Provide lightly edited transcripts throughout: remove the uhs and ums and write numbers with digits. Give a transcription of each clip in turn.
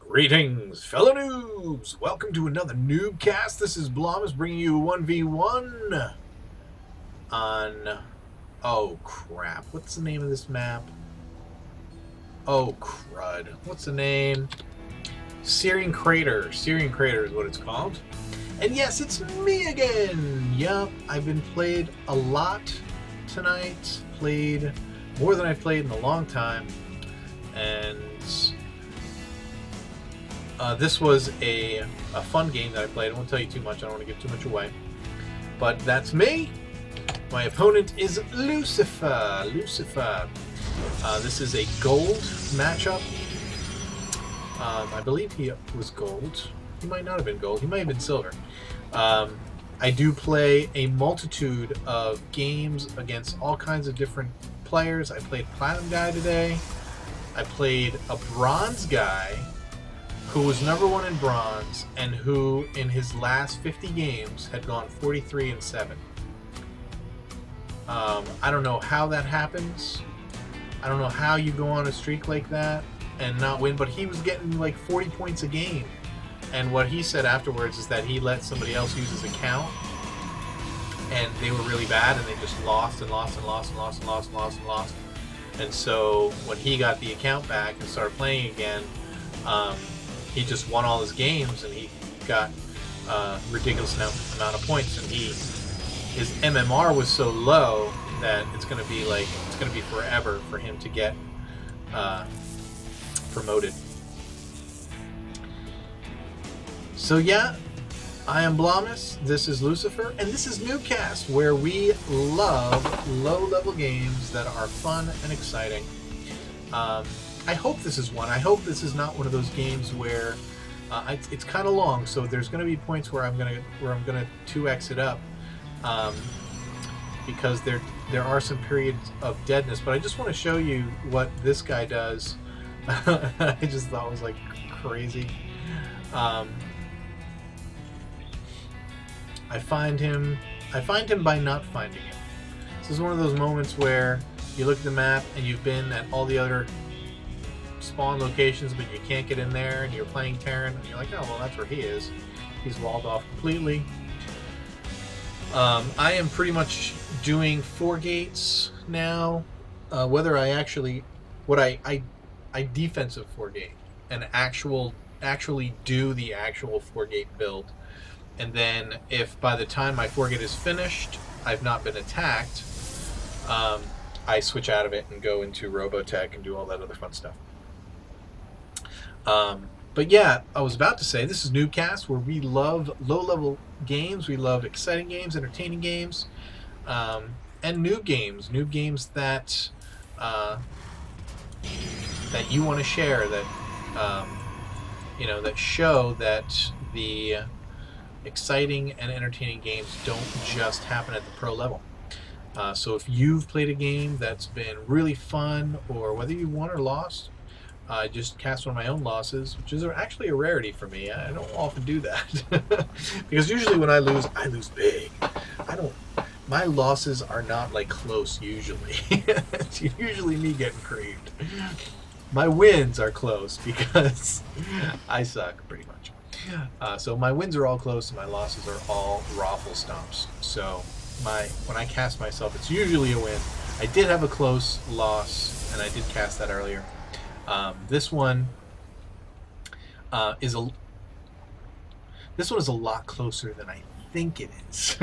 Greetings, fellow noobs! Welcome to another NuubCast. This is Blomus bringing you a 1v1 on... Oh, crap. What's the name of this map? Oh, crud. What's the name? Syrian Crater. Syrian Crater is what it's called. And yes, it's me again! Yup, I've been played a lot tonight. Played more than I've played in a long time. And... this was a fun game that I played. I won't tell you too much. I don't want to give too much away. But that's me. My opponent is Lucifer. This is a gold matchup. I believe he was gold. He might not have been gold. He might have been silver. I do play a multitude of games against all kinds of different players. I played Platinum Guy today. I played a Bronze Guy who was #1 in bronze, and who in his last 50 games had gone 43-7. I don't know how that happens. I don't know how you go on a streak like that and not win, but he was getting like 40 points a game. And what he said afterwards is that he let somebody else use his account, and they were really bad, and they just lost and lost and lost and lost and lost and lost and lost. And so when he got the account back and started playing again, he just won all his games, and he got a ridiculous amount of points. And his MMR was so low that it's going to be forever for him to get promoted. So yeah, I am Blomus. This is Lucifer, and this is NuubCast, where we love low-level games that are fun and exciting. I hope this is one. I hope this is not one of those games where it's kind of long, so there's going to be points where I'm gonna 2x it up, because there are some periods of deadness. But I just want to show you what this guy does. I just thought it was like crazy. I find him by not finding him. This is one of those moments where you look at the map and you've been at all the other spawn locations, but you can't get in there, and you're playing Terran, and you're like, oh, well, that's where he is. He's walled off completely. I am pretty much doing 4 gates now. Whether I actually, I defensive 4 gate and actually do the actual 4 gate build, and then if by the time my 4 gate is finished, I've not been attacked, I switch out of it and go into Robotech and do all that other fun stuff. But yeah, I was about to say, this is NuubCast, where we love low-level games, we love exciting games, entertaining games, and noob games that that you want to share, that that show that the exciting and entertaining games don't just happen at the pro level. So if you've played a game that's been really fun, or whether you won or lost, I just cast one of my own losses, which is actually a rarity for me. I don't often do that. Because usually when I lose big. My losses are not like close usually. It's usually me getting creamed. My wins are close because I suck pretty much. So my wins are all close and my losses are all raffle stomps. So when I cast myself, it's usually a win. I did have a close loss, and I did cast that earlier. This one is a lot closer than I think it is,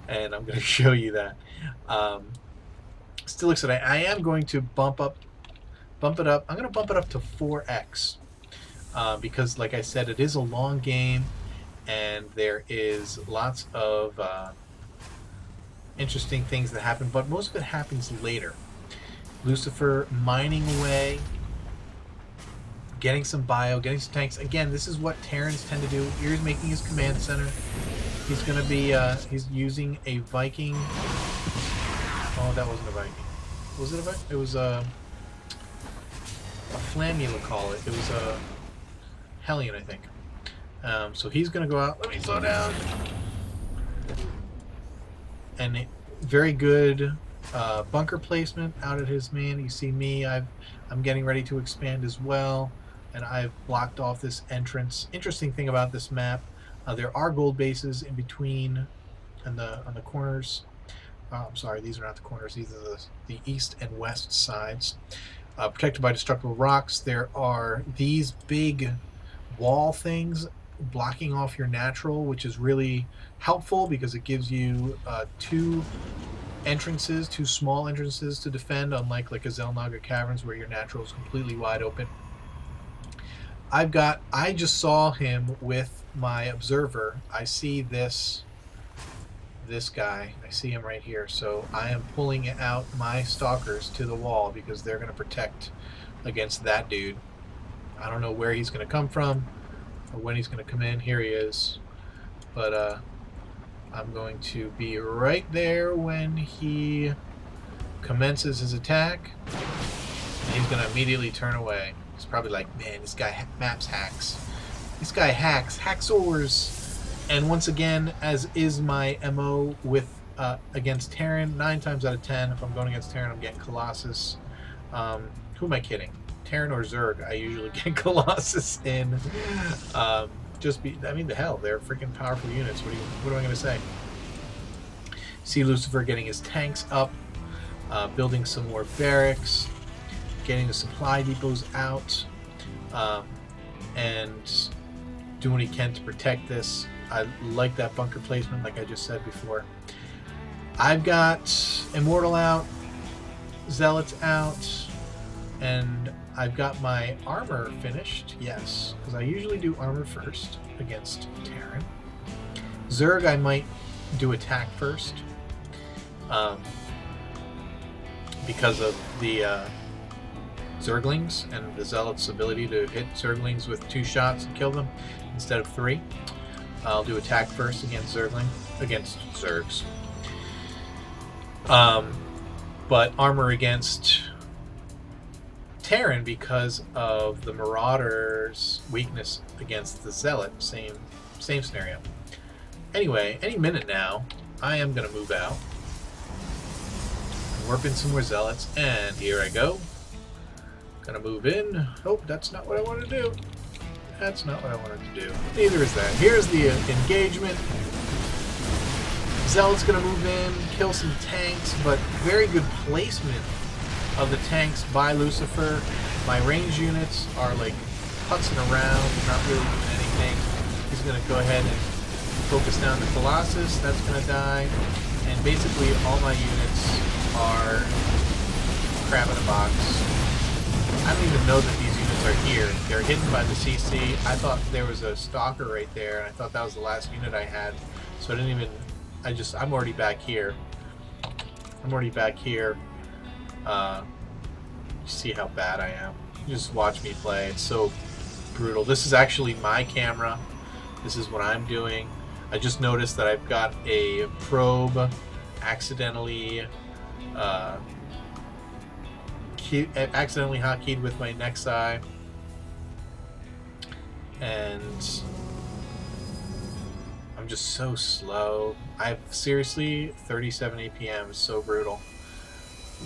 and I'm going to show you that. Still excited. I am going to bump it up. I'm going to bump it up to 4x because, like I said, it is a long game, and there is lots of interesting things that happen, but most of it happens later. Lucifer mining away, getting some bio, getting some tanks. Again, this is what Terrans tend to do. Here's making his command center. He's going to be, he's using a Viking. Oh, that wasn't a Viking. Was it a Viking? It was a Flam, you would call it. It was a Hellion, I think. So he's going to go out. Let me slow down. And very good bunker placement out at his man. You see me, I'm getting ready to expand as well. and I've blocked off this entrance. Interesting thing about this map, there are gold bases in between and on the corners. I'm sorry, these are not the corners. These are the east and west sides. Protected by destructible rocks. There are these big wall things blocking off your natural, which is really helpful because it gives you two small entrances to defend, unlike like a Zelnaga Caverns where your natural is completely wide open. I just saw him with my observer. I see this guy. I see him right here. So I am pulling out my stalkers to the wall because they're going to protect against that dude. I don't know where he's going to come from or when he's going to come in. Here he is. But I'm going to be right there when he commences his attack. And he's going to immediately turn away. He's probably like, man, this guy maps hacks. This guy hacks. Hacksaws. And once again, as is my MO with against Terran, 9 times out of 10, if I'm going against Terran, I'm getting Colossus. Who am I kidding? Terran or Zerg, I usually get Colossus in. I mean, the hell, they're freaking powerful units. What am I going to say? See Lucifer getting his tanks up, building some more barracks, getting the supply depots out, and doing what he can to protect this. I like that bunker placement, like I just said before. I've got Immortal out, Zealots out, and I've got my armor finished. Yes, because I usually do armor first against Terran. Zerg, I might do attack first, because of the Zerglings and the Zealot's ability to hit Zerglings with 2 shots and kill them instead of 3. I'll do attack first against Zergs. But armor against Terran because of the Marauder's weakness against the Zealot. Same scenario. Anyway, any minute now, I am going to move out. Warp in some more Zealots, and here I go. Gonna move in. Oh, that's not what I wanted to do. That's not what I wanted to do. Neither is that. Here's the engagement. Zealot's gonna move in, kill some tanks, but very good placement of the tanks by Lucifer. My range units are like putzing around, not really doing anything. He's gonna go ahead and focus down the Colossus. That's gonna die. And basically all my units are crab in a box. I don't even know that these units are here. They're hidden by the CC. I thought there was a stalker right there, and I thought that was the last unit I had. So I didn't even... I'm already back here. You see how bad I am. You just watch me play. It's so brutal. This is actually my camera. This is what I'm doing. I just noticed that I've got a probe accidentally hotkeyed with my Nexi, and I'm just so slow. I've seriously 37 APM is so brutal.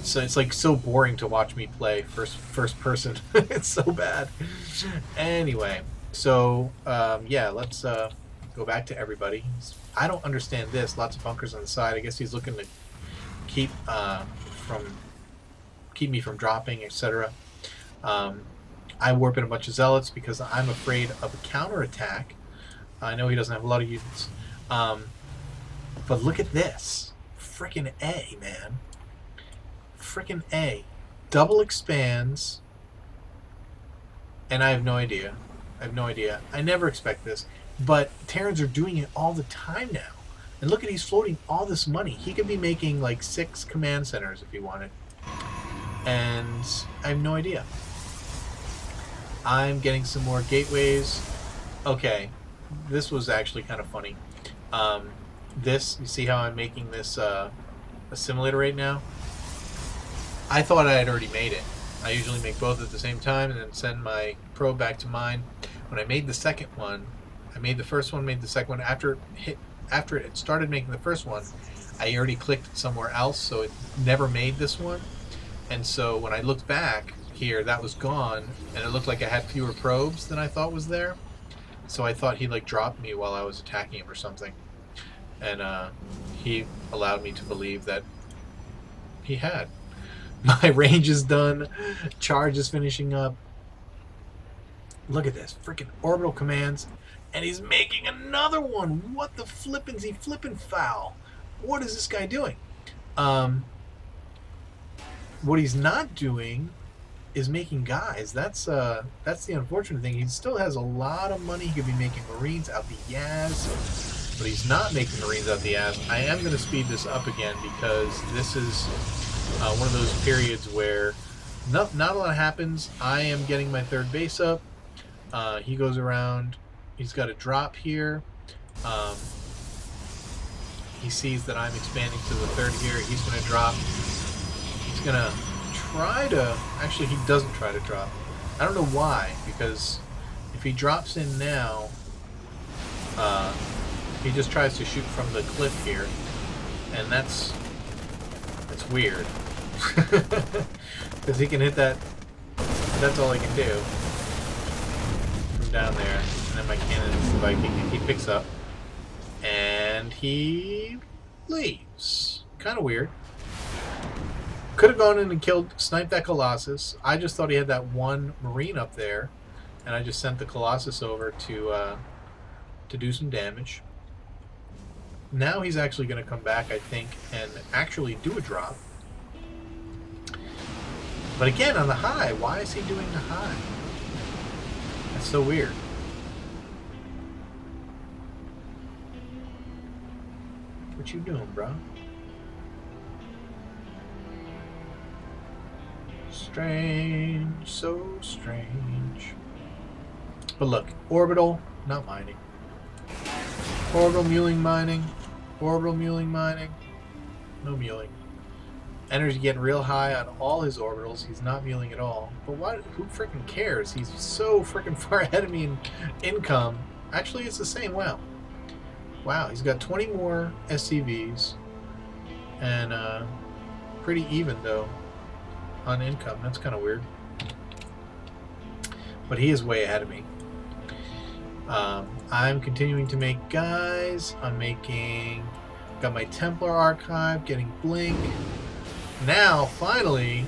So it's like so boring to watch me play first person. It's so bad. Anyway, so yeah, let's go back to everybody. I don't understand this. Lots of bunkers on the side. I guess he's looking to keep me from dropping, etc. I warp in a bunch of Zealots because I'm afraid of a counterattack. I know he doesn't have a lot of units. But look at this. Frickin' A, man. Frickin' A. Double expands. And I have no idea. I never expect this. But Terrans are doing it all the time now. And look at, he's floating all this money. He could be making like 6 command centers if he wanted. And I have no idea. I'm getting some more gateways. Okay, this was actually kind of funny. You see how I'm making this a simulator right now? I thought I had already made it. I usually make both at the same time and then send my probe back to mine. When I made the second one, I made the first one, made the second one. After it started making the first one, I already clicked somewhere else, so it never made this one. And so when I looked back, here, that was gone, and it looked like I had fewer probes than I thought was there. So I thought he like dropped me while I was attacking him or something. And he allowed me to believe that he had. My range is done. Charge is finishing up. Look at this. Freaking orbital commands. And he's making another one. What the flippin's he flippin' foul? What is this guy doing? What he's not doing is making guys. That's the unfortunate thing. He still has a lot of money. He could be making Marines out the Yaz, but he's not making Marines out the Yaz. I am going to speed this up again because this is one of those periods where not a lot happens. I am getting my third base up. He goes around. He's got a drop here. He sees that I'm expanding to the third here. He's going to drop. He's going to try to... Actually, he doesn't try to drop. I don't know why, because if he drops in now, he just tries to shoot from the cliff here, and that's weird. Because he can hit that... That's all he can do. From down there. And then my cannon is the Viking. He picks up. And he leaves. Kind of weird. Could have gone in and sniped that Colossus. I just thought he had that one Marine up there, and I just sent the Colossus over to do some damage. Now he's actually going to come back, I think, and actually do a drop. But again, on the high. Why is he doing the high? That's so weird. What you doing, bro? Strange, so strange. But look, orbital, not mining. Orbital muling mining. Orbital muling mining. No muling. Energy getting real high on all his orbitals. He's not muling at all. But why? Who freaking cares? He's so freaking far ahead of me in income. Actually, it's the same. Wow. Wow, he's got 20 more SCVs. And pretty even, though, on income. That's kind of weird. But he is way ahead of me. I'm continuing to make guys. I'm making... Got my Templar archive, getting Blink. Now, finally,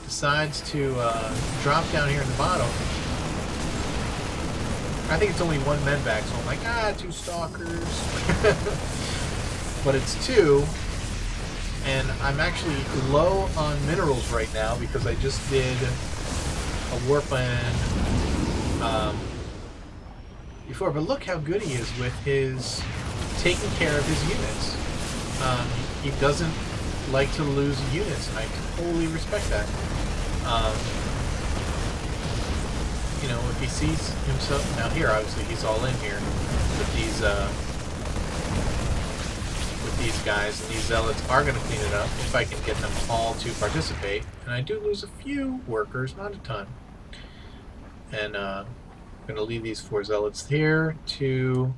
decides to drop down here in the bottom. I think it's only one med back, so I'm like, 2 stalkers. But it's 2. And I'm actually low on minerals right now because I just did a warp in before. But look how good he is with his taking care of his units. He doesn't like to lose units, and I totally respect that. You know, if he sees himself... Now here, obviously, he's all in here with these guys, and these zealots are going to clean it up if I can get them all to participate. And I do lose a few workers, not a ton. And I'm going to leave these 4 zealots here to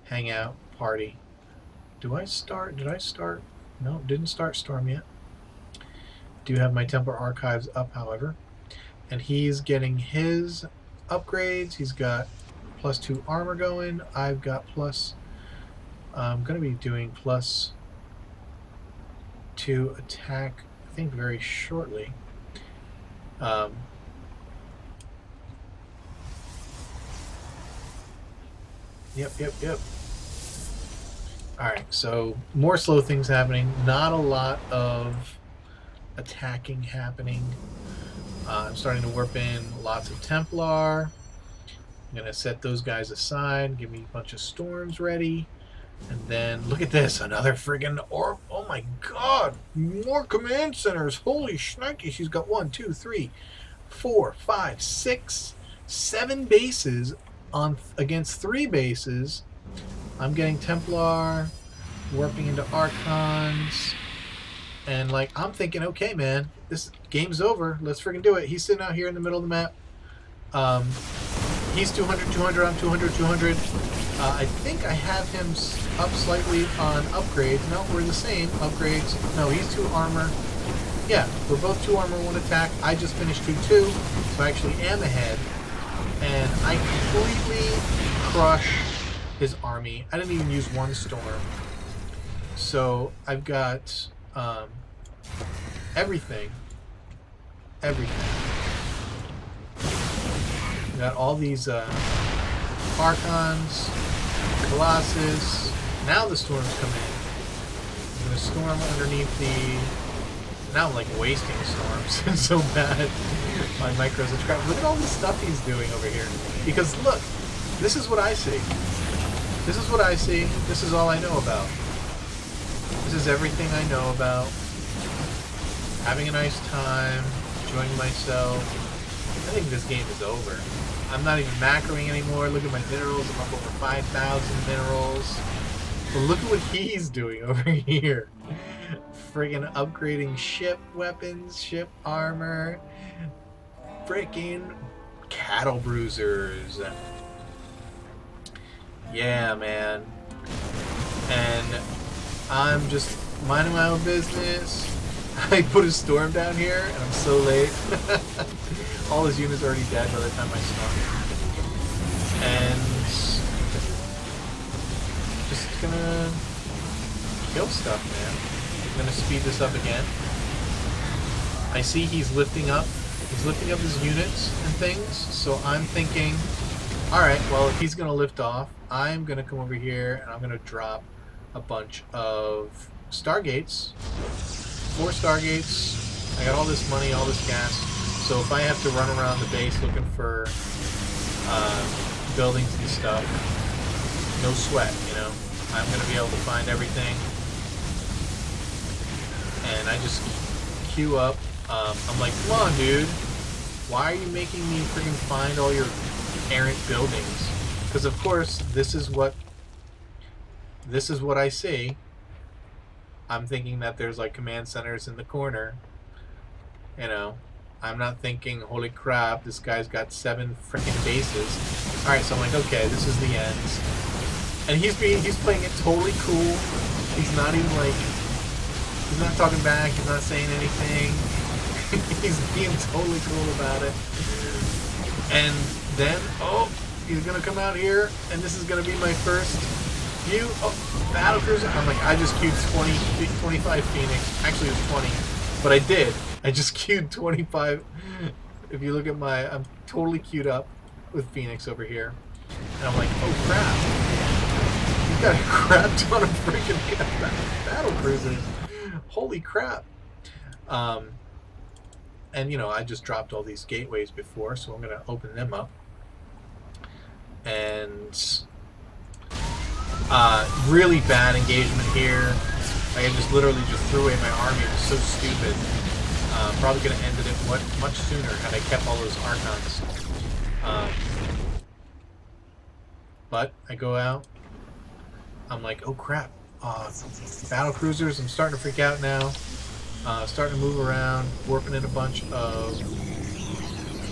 hang out, party. Did I start? No, didn't start Storm yet. Do have my Templar archives up, however. And he's getting his upgrades. He's got +2 armor going. I've got plus... I'm going to be doing +2 attack, I think, very shortly. Yep. Alright, so more slow things happening. Not a lot of attacking happening. I'm starting to warp in lots of Templar. I'm going to set those guys aside, give me a bunch of storms ready. And then, look at this, another friggin' orb. Oh my god, more command centers. Holy shnikes, she's got 1, 2, 3, 4, 5, 6, 7 bases on against 3 bases. I'm getting Templar, warping into Archons. And, like, I'm thinking, okay, man, this game's over. Let's freaking do it. He's sitting out here in the middle of the map. He's 200, 200, I'm 200, 200. I think I have him up slightly on upgrades. No, we're the same. Upgrades. No, he's 2 armor. Yeah, we're both 2 armor, 1 attack. I just finished 2-2, so I actually am ahead. And I completely crush his army. I didn't even use 1 storm. So I've got everything. Everything. Got all these Archons, Colossus. Now the storms come in. I'm gonna storm underneath the. Now I'm like wasting storms. It's so bad. My micros and crap. Look at all the stuff he's doing over here. Because look, this is what I see. This is what I see. This is all I know about. This is everything I know about. Having a nice time, enjoying myself. I think this game is over. I'm not even macroing anymore. Look at my minerals. I'm up over 5,000 minerals. But look at what he's doing over here. Friggin' upgrading ship weapons, ship armor. Freaking cattle bruisers. Yeah, man. And I'm just minding my own business. I put a storm down here, and I'm so late. All his units are already dead by the time I storm. And just gonna kill stuff, man. I'm gonna speed this up again. I see he's lifting up. He's lifting up his units and things, so I'm thinking, alright, well, if he's gonna lift off, I'm gonna come over here and I'm gonna drop a bunch of Stargates. 4 Stargates. I got all this money, all this gas. So if I have to run around the base looking for buildings and stuff, no sweat, you know. I'm going to be able to find everything. And I just queue up. I'm like, come on, dude. Why are you making me freaking find all your errant buildings? Because of course, this is what I see. I'm thinking that there's like command centers in the corner. You know, I'm not thinking, holy crap, this guy's got 7 freaking bases. Alright, so I'm like, okay, this is the end. And he's playing it totally cool. He's not even like, he's not talking back, he's not saying anything. He's being totally cool about it. And then, oh, he's gonna come out here, and this is gonna be my first view. Oh, battlecruiser. I'm like, I just queued 25 Phoenix. Actually, it was 20, but I did. I just queued 25. If you look at my, I'm totally queued up with Phoenix over here. And I'm like, oh crap. He's got a crap ton of freaking battle cruisers. Holy crap. And you know, I just dropped all these gateways before, so I'm going to open them up. And really bad engagement here. I just literally just threw away my army. It was so stupid. Probably could have ended it much sooner had I kept all those Archons. But I go out. I'm like, oh crap. Battle cruisers. I'm starting to freak out now. Starting to move around. Warping in a bunch of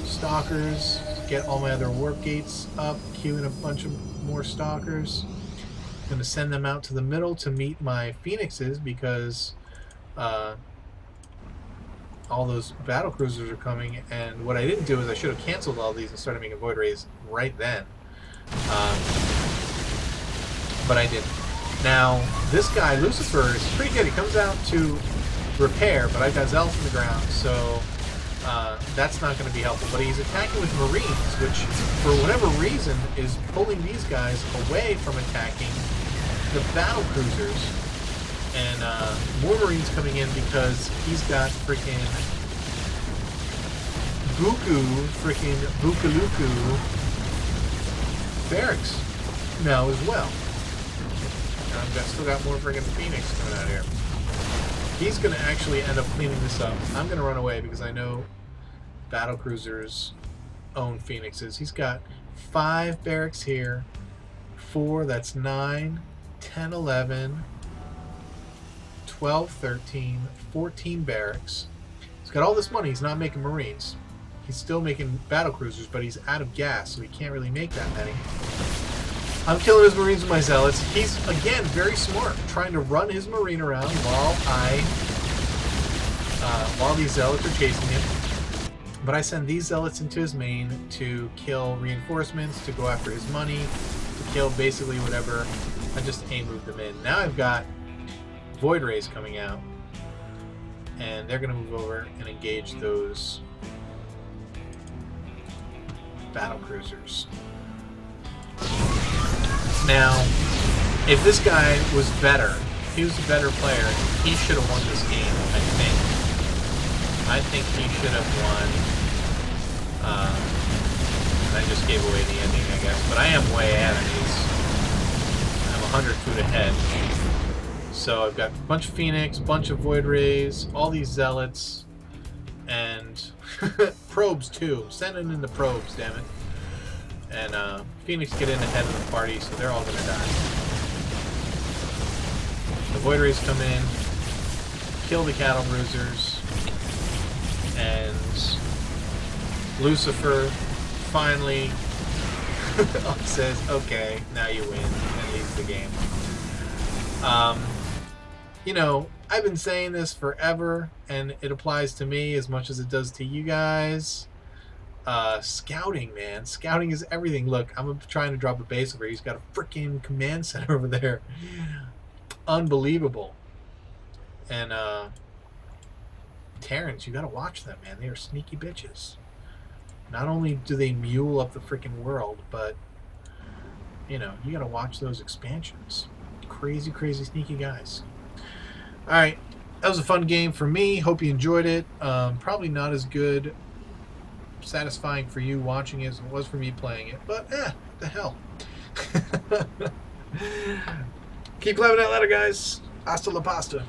stalkers. Get all my other warp gates up. Queuing a bunch of more stalkers. I'm going to send them out to the middle to meet my Phoenixes because all those battle cruisers are coming, and what I didn't do is I should have canceled all these and started making void rays right then. But I didn't. Now, this guy, Lucifer, is pretty good. He comes out to repair, but I've got Zealots in the ground, so that's not going to be helpful. But he's attacking with Marines, which, for whatever reason, is pulling these guys away from attacking the battle cruisers. And more Marines coming in because he's got freaking Bukaluku barracks now as well. And I've still got more freaking Phoenix coming out here. He's going to actually end up cleaning this up. I'm going to run away because I know battle cruisers own Phoenixes. He's got 5 barracks here, 4, that's 9, 10, 11, 12, 13, 14 barracks. He's got all this money. He's not making Marines. He's still making battle cruisers, but he's out of gas, so he can't really make that many. I'm killing his Marines with my Zealots. He's, again, very smart, trying to run his Marine around while I while these zealots are chasing him. But I send these zealots into his main to kill reinforcements, to go after his money, to kill basically whatever. I just A-move them in. Now I've got Void Rays coming out, and they're going to move over and engage those battle cruisers. Now, if this guy was better, if he was a better player, he should have won this game, I think. I think he should have won. I just gave away the ending, I guess. But I am way ahead. I'm 100 foot ahead. So I've got a bunch of Phoenix, bunch of Void Rays, all these Zealots, and probes too. I'm sending in the probes, damn it. And Phoenix get in ahead of the party, so they're all gonna die. The Void Rays come in, kill the cattle bruisers, and Lucifer finally says, okay, now you win, and leaves the game. You know, I've been saying this forever, and it applies to me as much as it does to you guys. Scouting, man. Scouting is everything. Look, I'm trying to drop a base over here. He's got a freaking command center over there. Unbelievable. And, Terrans, you gotta watch them, man. They are sneaky bitches. Not only do they mule up the freaking world, but, you know, you gotta watch those expansions. Crazy, crazy sneaky guys. Alright, that was a fun game for me. Hope you enjoyed it. Probably not as good, satisfying for you watching it as it was for me playing it, but what the hell. Keep climbing that ladder, guys. Hasta la pasta.